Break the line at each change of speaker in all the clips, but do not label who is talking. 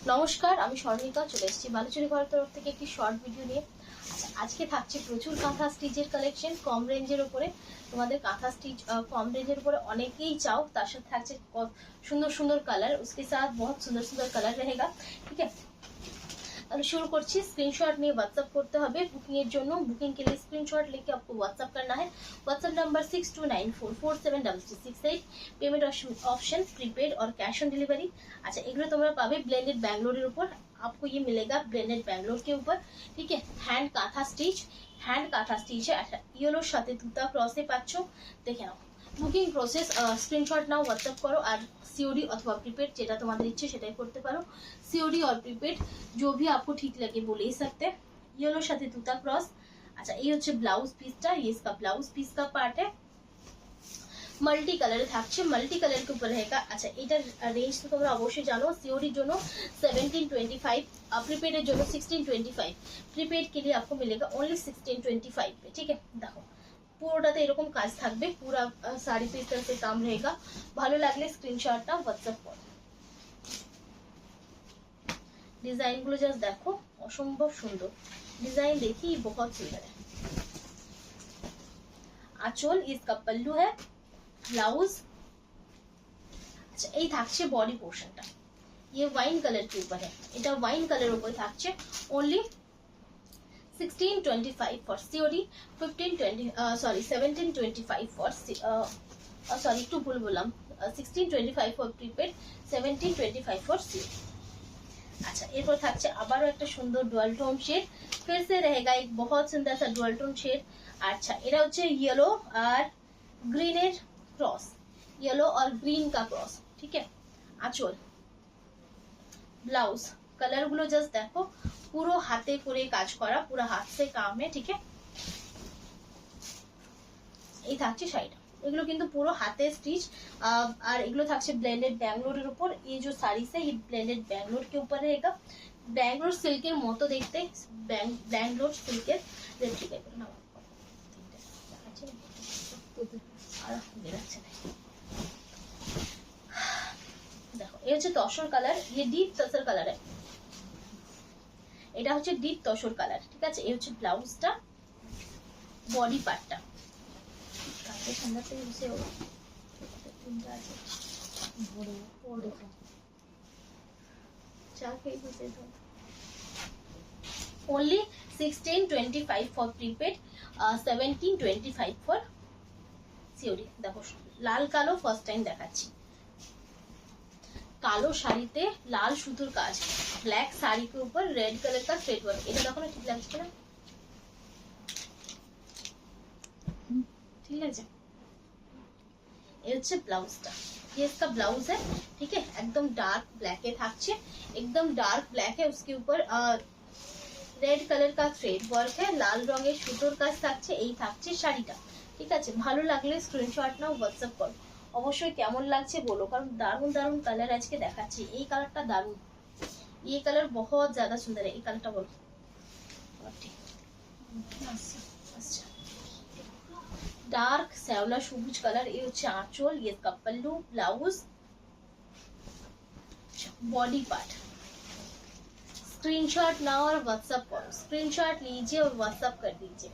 নমস্কার, আমি স্বর্ণিকা চলে এসেছি বালুচুরি ঘরের তরফ থেকে একটি শর্ট ভিডিও নিয়ে। আচ্ছা, আজকে থাকছে প্রচুর কাঁথা স্টিচের কালেকশন কম রেঞ্জের উপরে। তোমাদের কাঁথা স্টিচ কম रेंजर ऊपर অনেকেই চাও, তার সাথে থাকছে সুন্দর সুন্দর কালার, उसके साथ बहुत सुंदर सुंदर कलर रहेगा। ठीक है, তাহলে শুরু করছি। স্ক্রিনশট নিয়ে হোয়াটসঅ্যাপ করতে হবে বুকিং এর জন্য। বুকিং के लिए स्क्रीनशॉट लेके आपको व्हाट्सएप करना है। WhatsApp number 6294473368। Payment option prepaid और कैश ऑन डिलीवरी। अच्छा, এগুলো তোমরা পাবে ব্লেন্ডেড ব্যাঙ্গালোরের উপর। आपको ये मिलेगा ब्लेंडेड बैंगलोर के ऊपर। ठीक है, हैंड काथा स्टिच है। अच्छा, येलोर साथे तुता क्रॉसे पाচ্ছ, দেখে নাও। বুকিং প্রসেস স্ক্রিনশট নাও, হোয়াটসঅ্যাপ করো। আর सीओडी अथवा प्रीपेड যেটা তোমাদের ইচ্ছে সেটাই করতে পারো। सीओडी और प्रीपेड जो भी आपको ठीक लगे वो ले सकते हैं। येलोर साथे तुता क्रॉस। अच्छा, ये হচ্ছে ব্লাউজ পিসটা, ये इसका ब्लाउज पीस का पार्ट है। মাল্টি কালারে থাকছে, মাল্টি কালার के ऊपर रहेगा। अच्छा, এটার রেঞ্জ তো তোমরা অবশ্যই জানো। सीओडी জন্য 1725, प्रीपेड এর জন্য 1625। प्रीपेड के लिए आपको मिलेगा ओनली 1625 पे। ठीक है, দেখো পুরোটাতে এরকম কাজ থাকবে, পুরো শাড়ি पे इस तरह से काम रहेगा। ভালো লাগলে স্ক্রিনশটটা হোয়াটসঅ্যাপ করো। ডিজাইন গুলো জাস্ট দেখো, অসম্ভব সুন্দর ডিজাइन, देखिए बहुत सुंदर है। आंचल इसका पल्लू है, ब्लाउज। अच्छा, এই থাকছে বডি পোর্শনটা। ये वाइन कलर के ऊपर है, এটা वाइन कलर ऊपर থাকছে। Only 1625 for COD, 1725 for sorry একটু ভুল বললাম, 1625 फॉर प्रीपेड, 1725 फॉर सीओडी। अच्छा, এরপর থাকছে আবারও একটা সুন্দর ডুয়াল টোন শেড। फिर से रहेगा एक बहुत सुंदर सा डुअल टोन शेड। अच्छा, এটা হচ্ছে येलो और ग्रीन এর क्रॉस, येलो और ग्रीन का क्रॉस। ठीक है, आंचल, ब्लाउज, कलर गुलो जस्ट देखो, পুরো হাতে করে কাজ করা, পুরো হাত से काम है। ठीक है, এই থাকছে শাড়িটা, এগুলো কিন্তু পুরো হাতে স্টিচ। আর এগুলো থাকছে ব্লেন্ডেড ব্যাঙ্গালোরের উপর। এই যে শাড়ি से ये ब्लेंडेड बैंगलोर के ऊपर रहेगा। ব্যাঙ্গালোর সিল্কের মতো দেখতে, ব্যাঙ্গালোর সিল্কের রেপ্লিকা করে নাও। আর বেরাচ্ছে না, দেখো এই হচ্ছে তসর কালার, ये डीप तसर কালার है। এটা হচ্ছে ডিপ তসর কালার। ঠিক আছে, এই হচ্ছে ব্লাউজটা, বডি পার্টটা। কালকে সন্ধ্যা থেকে বসে তিনটা আছে বড় বড় চা খেয়ে বসে তো। Only 1625 for prepaid, 1725 for COD. देखो लाल कालो फर्स्ट टाइम দেখাচ্ছি। কালো শাড়িতে লাল সুতোর কাজ, ব্ল্যাক শাড়ি के ऊपर रेड कलर का थ्रेड वर्क। এটা দেখো না, ঠিক লাগছে না? ঠিক লাগছে। ये হচ্ছে ব্লাউজটা, ये इसका ब्लाउज है। ठीक है, एकदम डार्क ब्लैक है থাকছে, एकदम डार्क ब्लैक है। उसके ऊपर रेड कलर का थ्रेड वर्क है, लाल রঙের সুতোর কাজ থাকছে। এই থাকছে শাড়িটা। ঠিক আছে, ভালো লাগলে স্ক্রিনশট নাও, হোয়াটসঅ্যাপ করো। অবশ্যই কেমন লাগছে বলো, কারণ দারুণ দারুণ কালার আজকে দেখাচ্ছি। এই কালারটা দারুণ, ये कलर बहुत ज्यादा सुंदर है। এই কালারটা বলো। अच्छा, डार्क শ্যাওলা সবুজ কালার। এই হচ্ছে আঁচল, ये इसका पल्लू, blouse, body part. Screenshot now और व्हाट्सएप करो। स्क्रीनशॉट लीजिए और व्हाट्सएप कर दीजिए।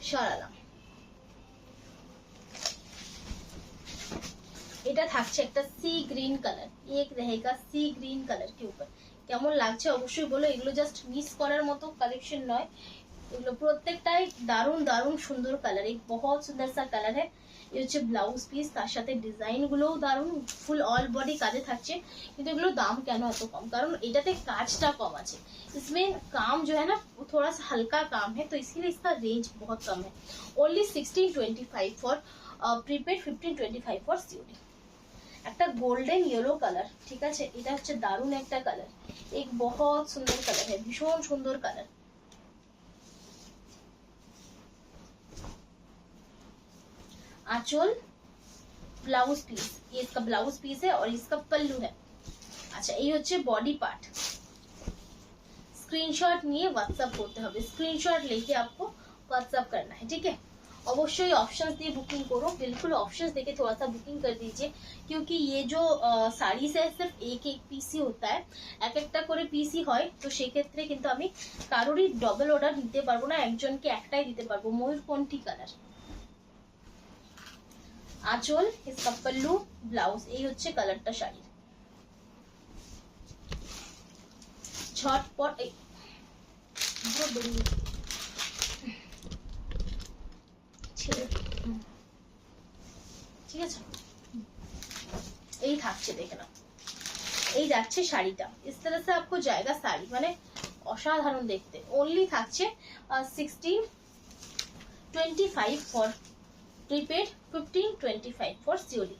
शाराला, এটা থাকছে একটা সি গ্রিন কালার, एक रहेगा सी ग्रीन कलर के ऊपर। কেমন লাগছে অবশ্যই বলো। এগুলো জাস্ট মিস করার মতো কালেকশন নয়, এগুলো প্রত্যেকটাই দারুণ দারুণ সুন্দর কালার। एक बहुत सुंदर सा कलर है। ये হচ্ছে ব্লাউজ পিস, তার সাথে ডিজাইন গুলোও দারুণ, ফুল অল বডি কাজে থাকছে। কিন্তু এগুলো দাম কেন এত কম? কারণ এটাতে কাজটা কম আছে। इसमें काम जो है ना वो थोड़ा सा हल्का काम है, तो इसीलिए इसका रेंज बहुत कम है। Only 1625 for prepaid, 1525 for COD. একটা গোল্ডেন ইয়েলো কালার। ঠিক আছে, এটা হচ্ছে দারুণ একটা কালার, एक बहुत सुंदर कलर है, ভীষণ সুন্দর কালার। आंचल, ब्लाउज पीस, ये इसका ब्लाउज पीस है और इसका पल्लू है। अच्छा, এই হচ্ছে বডি পার্ট। स्क्रीनशॉट নিয়ে व्हाट्सएप করতে হবে, स्क्रीनशॉट लेके आपको व्हाट्सएप करना है। ठीक है, अवश्य ऑप्शंस दिए बुकिंग करो, बिल्कुल ऑप्शंस देके थोड़ा सा बुकिंग कर दीजिए, क्योंकि ये जो শাড়ি से सिर्फ एक एक পিসি होता है, এক একটা করে পিসি হয়, তো সেই ক্ষেত্রে কিন্তু আমি কারোরই ডবল অর্ডার দিতে পারবো না, একজনকে একটাই দিতে পারবো। ময়ূরকণ্ঠী কালার, আঁচল, इसका पल्लू, ব্লাউজ, এই হচ্ছে কালারটা শাড়ি। ঝটপট ঠিক আছে, এই থাকছে দেখে নাও, এই যাচ্ছে শাড়িটা, इस तरह से आपको जाएगा শাড়ি, মানে অসাধারণ দেখতে। ওনলি থাকছে 1625 for prepaid, 1525 for COD.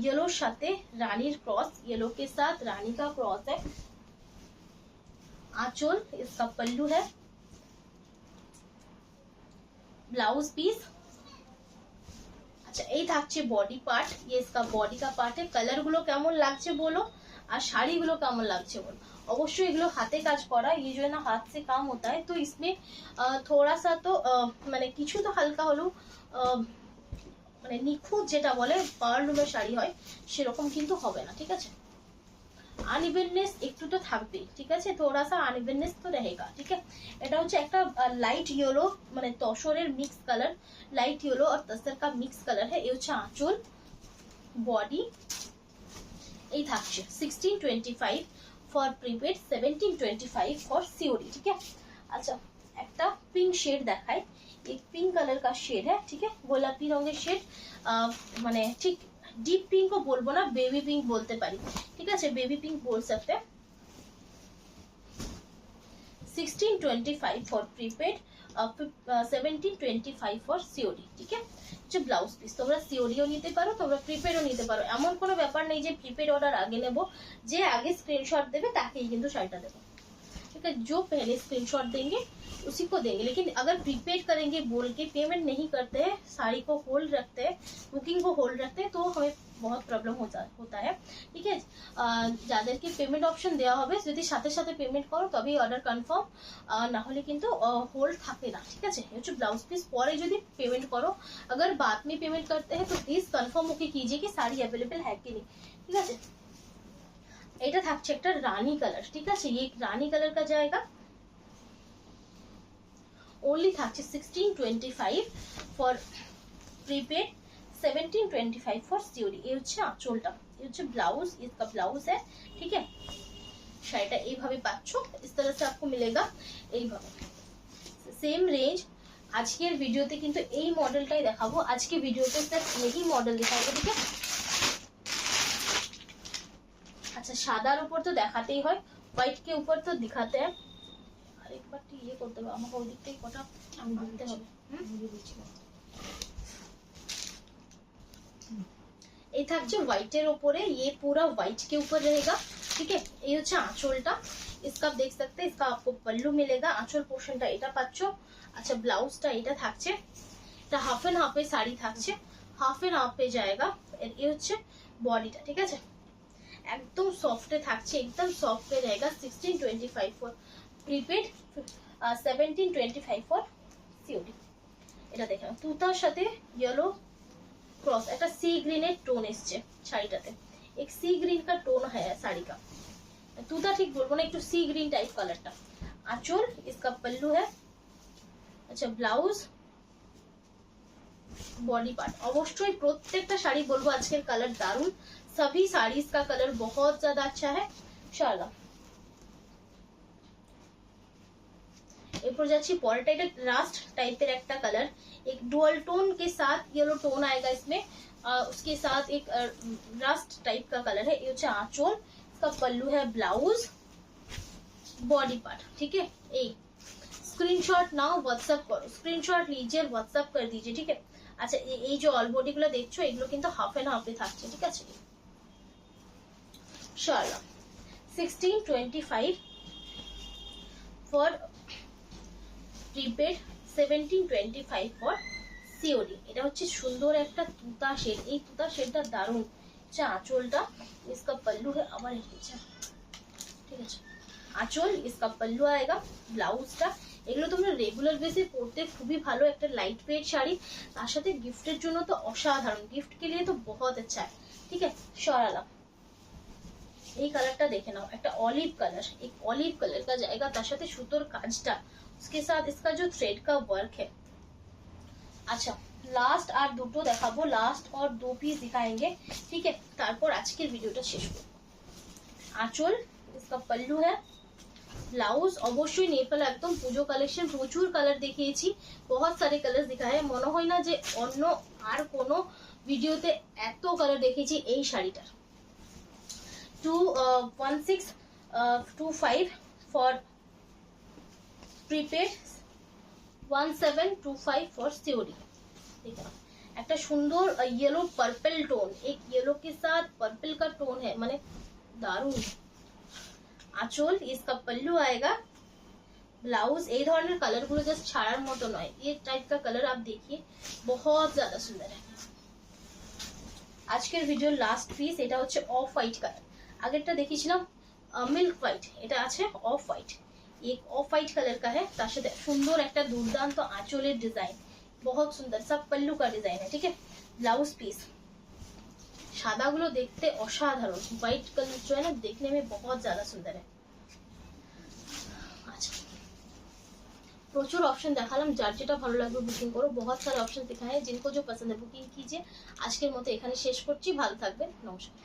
Yellow साथे रानीर क्रॉस, येलो के साथ रानी का क्रॉस है। आंचल, इसका पल्लू है, ब्लाउज पीस। अच्छा, এই থাকছে বডি পার্ট, ये इसका बॉडी का पार्ट है। कलर গুলো কেমন লাগছে বলো, আর শাড়ি গুলো কেমন লাগছে বলো। অবশ্যই এগুলো হাতে কাজ করা, ये जो है ना हाथ से काम होता है, तो इसमें थोड़ा सा तो মানে কিছু তো হালকা হলো মানে নিখুঁত যেটা বলে পাওয়ারলুমের শাড়ি হয় সেরকম কিন্তু হবে না, ঠিক আছে। আনইভেননেস একটু তো থাকবেই, ঠিক আছে, थोड़ा सा আনইভেননেস তো रहेगा, ঠিক আছে। এটা হচ্ছে একটা লাইট ইয়েলো, মানে তসরের মিক্স কালার, লাইট ইয়েলো আর তসর का মিক্স কালার है। এই হচ্ছে আঁচল, বডি, এই থাকছে 1625 ফর প্রিপেড, 1725 ফর সিওডি, ঠিক আছে। আচ্ছা, একটা পিঙ্ক শেড দেখাই, एक पिंक कलर का शेड है, ठीक है, গোলাপি রঙের শেড, মানে ঠিক ডিপ পিঙ্কও বলবো না, বেবি পিঙ্ক বলতে পারি, ঠিক আছে, বেবি পিঙ্ক बोल सकते हैं। 1625 फॉर प्रीपेड, 1725 ফর সিওডি, ঠিক আছে। যে ব্লাউজ পিস তোমরা সিওডিও নিতে পারো, তোমরা প্রিপেডও নিতে পারো, এমন কোনো ব্যাপার নেই যে প্রিপেড অর্ডার আগে নেব, যে আগে স্ক্রিনশট দেবে তাকেই কিন্তু শাড়িটা দেবো, ठीक है। जो पहले स्क्रीनशॉट देंगे उसी को देंगे, लेकिन अगर प्रीपेड करेंगे बोल के पेमेंट नहीं करते हैं, साड़ी को होल्ड रखते हैं, बुकिंग को होल्ड रखते हैं, तो हमें बहुत प्रॉब्लम होता है, ठीक है। যাদেরকে পেমেন্ট অপশন দেওয়া হবে, যদি সাথে সাথে পেমেন্ট করো তবেই অর্ডার কনফার্ম, না হলে কিন্তু হোল্ড থাকে না, ঠিক আছে। হচ্ছে ব্লাউজ পিস পরে যদি পেমেंट करो, अगर बाद में पेमेंट करते हैं तो प्लीज कन्फर्म होके कीजिए कि साड़ी अवेलेबल है कि नहीं, ठीक है। এটা থাকছে একটা রানী কালার, ঠিক আছে, ये রানী কালার का जाएगा, ओनली থাকছে 1625 ফর प्रीपेड, 1725 ফর সিওডি। এই হচ্ছে আঁচলটা, এই হচ্ছে ব্লাউজ, इसका ব্লাউজ है, ठीक है। শাড়িটা এইভাবে পাচ্ছো, इस तरह से आपको मिलेगा, এইভাবে সেম রেঞ্জ। আজকের ভিডিওতে কিন্তু এই মডেলটাই দেখাবো, আজকে ভিডিওতে सिर्फ यही मॉडल दिखाएगा, ठीक है। अच्छा, সাদার উপর তো দেখাতেই হয়, হোয়াইট के ऊपर तो दिखाते हैं, আরেকবার ইয়ে করতে হবে আমাকে, ওই দিকটাই কটা আমি বলতে হবে। এই থাকছে হোয়াইটের উপরে, ये पूरा व्हाइट के ऊपर रहेगा, ठीक है। এই হচ্ছে আঁচলটা, इसका देख सकते हैं, इसका आपको पल्लू मिलेगा, আঁচল পোরশনটা এটা পাচ্ছো। আচ্ছা, ব্লাউজটা এটা থাকছে, এটা হাফ এন্ড হাফে শাড়ি থাকছে, হাফ এন্ড হাফে जाएगा। এই হচ্ছে বডিটা, ঠিক আছে, एकदम सॉफ्ट থাকছে, एकदम सॉफ्ट पे रहेगा। 1625 फॉर प्रीपेड, 1725 फॉर सीओडी। এটা দেখেন তুতার সাথে येलो क्रॉस, একটা सी ग्रीन এর টোন এসছে শাড়িটাতে, एक सी ग्रीन का टोन है साड़ी का, তুতা ঠিক বলবো না, একটু सी ग्रीन टाइप কালারটা। আঁচল, इसका पल्लू है, अच्छा ব্লাউজ, বডি পার্ট। অবশ্যই প্রত্যেকটা শাড়ি বলবো আজকের কালার দারুন, सभी साड़ीज का कलर बहुत ज्यादा अच्छा है इंशाल्लाह। এরপর যাচ্ছি পরেরটা, এটা রাস্ট টাইপের একটা কালার, एक डुअल टोन के साथ येलो टोन आएगा इसमें, उसके साथ एक रास्ट टाइप का कलर है। ये হচ্ছে আঁচল, इसका पल्लू है, ब्लाउज, बॉडी पार्ट, ठीक है। এই স্ক্রিনশট নাও, হোয়াটসঅ্যাপ করো, স্ক্রিনশট लीजिए হোয়াটসঅ্যাপ कर दीजिए, ठीक है। আচ্ছা, এই যে অল বডি গুলো দেখছো এগুলো কিন্তু হাফ এন্ড হাফে থাকছে, ঠিক আছে। इंशाल्लाह 1625 फॉर प्रीपेड, 1725 फॉर सीओडी। এটা হচ্ছে সুন্দর একটা তুতা শেড, এই তুতা শেডটা দারুণ। আচ্ছা, আঁচলটা, इसका पल्लू है, আবার এসেছে, ঠিক আছে। আঁচল, इसका पल्लू आएगा, ব্লাউজটা এগুলো তোমরা রেগুলার বেসে পরতে খুবই ভালো, একটা লাইট ওয়েট শাড়ি, তার সাথে गिफ्टेর জন্য তো অসাধারণ, गिफ्ट के लिए तो बहुत अच्छा है। ठीक है, সরালাম। এই কালারটা দেখে নাও, একটা অলিভ কালার, एक অলিভ কালার का जाएगा, তার সাথে সুতোর কাজটা, उसके साथ इसका जो थ्रेड का वर्क है। আচ্ছা, লাস্ট আর দুটো দেখাবো, লাস্ট और 2 পিস दिखाएंगे। ठीक है, তারপর আজকের ভিডিওটা শেষ করব। আঁচল, इसका पल्लू है, ব্লাউজ অবশ্যই নেপাল একদম পুজো কালেকশন, প্রচুর কালার দেখিয়েছি, বহুত সারে কালার দিখায়, মনে হয় না যে অন্য আর কোনো ভিডিওতে এত কালার দেখিয়েছি এই শাড়িটার। 1625 ফর প্রিপেড, 1725 ফর সিওডি। ठीक है, একটা সুন্দর येलो पर्पल टोन, एक येलो के साथ पर्पल का टोन है, माने दारुण। আঁচল, इसका पल्लू आएगा, ब्लाउज এই ধরনের কালার গুলো জাস্ট ছাড়ার মতো নয়, ये टाइप का कलर आप देखिए बहुत ज्यादा सुंदर है। আজকের ভিডিওর লাস্ট পিস, এটা হচ্ছে অফ হোয়াইট কালার, আগেরটা দেখিয়েছিলাম মিল্ক হোয়াইট, এটা আছে অফ হোয়াইট, एक ऑफ व्हाइट कलर का है, তার সাথে সুন্দর একটা দুর্দান্ত আঁচলের ডিজাইন, बहुत सुंदर, सब पल्लू का डिजाइन है। ठीक है, ब्लाउज पीस, সাদাগুলো দেখতে অসাধারণ, হোয়াইট कलर जो है ना देखने में बहुत ज्यादा सुंदर है। আচ্ছা, প্রচুর অপশন দেখালাম, যার যেটা ভালো লাগবে বুকিং করো, बहुत सारे ऑप्शन दिखाए, जिनको जो पसंद है बुकिंग कीजिए। আজকের মতো এখানে শেষ করছি, ভালো থাকবেন, নমস্কার।